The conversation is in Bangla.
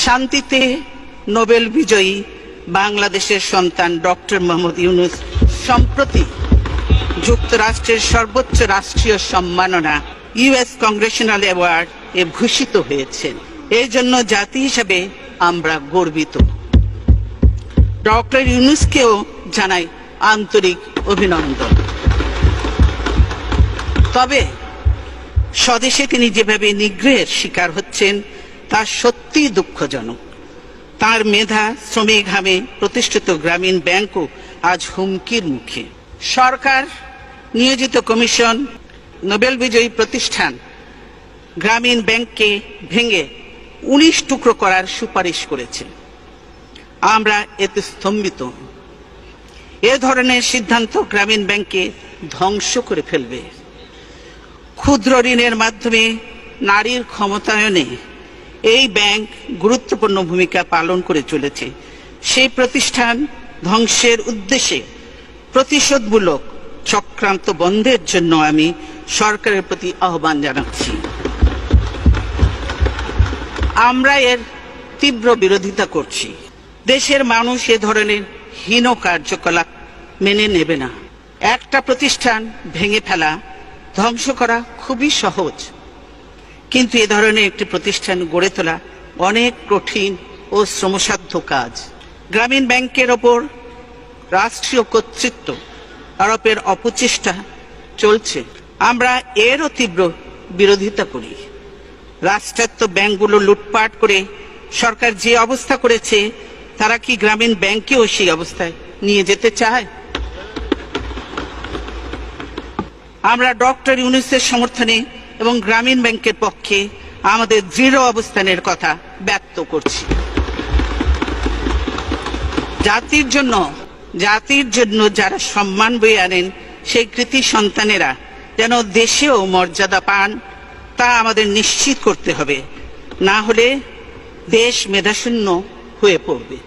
শান্তিতে নোবেল বিজয়ী বাংলাদেশের সন্তান ডক্টর মোহাম্মদ ইউনূস সম্প্রতি যুক্তরাষ্ট্রের সর্বোচ্চ রাষ্ট্রীয় সম্মাননা ইউএস কংগ্রেশনাল অ্যাওয়ার্ড এ ভূষিত হয়েছেন। এর জন্য জাতি হিসেবে আমরা গর্বিত। ডক্টর ইউনূসকেও জানাই আন্তরিক অভিনন্দন। তবে স্বদেশে তিনি যেভাবে নিগ্রহের শিকার হচ্ছেন তা সত্যি দুঃখজনক। তার মেধা শ্রমে ঘামে প্রতিষ্ঠিত গ্রামীণ ব্যাংকও আজ হুমকির মুখে। সরকার নিয়োজিত কমিশন নোবেল বিজয়ী প্রতিষ্ঠান গ্রামীণ ব্যাংককে ভেঙে 19 টুকরো করার সুপারিশ করেছে। আমরা এতে স্তম্ভিত। এ ধরনের সিদ্ধান্ত গ্রামীণ ব্যাংককে ধ্বংস করে ফেলবে। ক্ষুদ্র ঋণের মাধ্যমে নারীর ক্ষমতায়নে এই ব্যাংক গুরুত্বপূর্ণ ভূমিকা পালন করে চলেছে। সেই প্রতিষ্ঠান ধ্বংসের উদ্দেশ্যে প্রতিশোধমূলক চক্রান্ত বন্ধের জন্য আমি সরকারের প্রতি আহ্বান জানাচ্ছি। আমরা এর তীব্র বিরোধিতা করছি। দেশের মানুষ এ ধরনের হীন কার্যকলাপ মেনে নেবে না। একটা প্রতিষ্ঠান ভেঙে ফেলা, ধ্বংস করা খুবই সহজ, কিন্তু এ ধরনের একটি প্রতিষ্ঠান গড়ে তোলা অনেক কঠিন ও শ্রমসাধ্য কাজ। গ্রামীণ ব্যাংকের ওপর রাষ্ট্রীয় কর্তৃত্ব আরোপের অপচেষ্টা চলছে। আমরা এরও তীব্র বিরোধিতা করি। রাষ্ট্রায়ত্ত ব্যাংকগুলো লুটপাট করে সরকার যে অবস্থা করেছে, তারা কি গ্রামীণ ব্যাংকেও সেই অবস্থায় নিয়ে যেতে চায়? আমরা ডক্টর ইউনূসের সমর্থনে এবং গ্রামীণ ব্যাংকের পক্ষে আমাদের দৃঢ় অবস্থানের কথা ব্যক্ত করছি। জাতির জন্য যারা সম্মান বয়ে আনেন, সেই কৃতি সন্তানেরা যেন দেশেও মর্যাদা পান, তা আমাদের নিশ্চিত করতে হবে। না হলে দেশ মেধাশূন্য হয়ে পড়বে।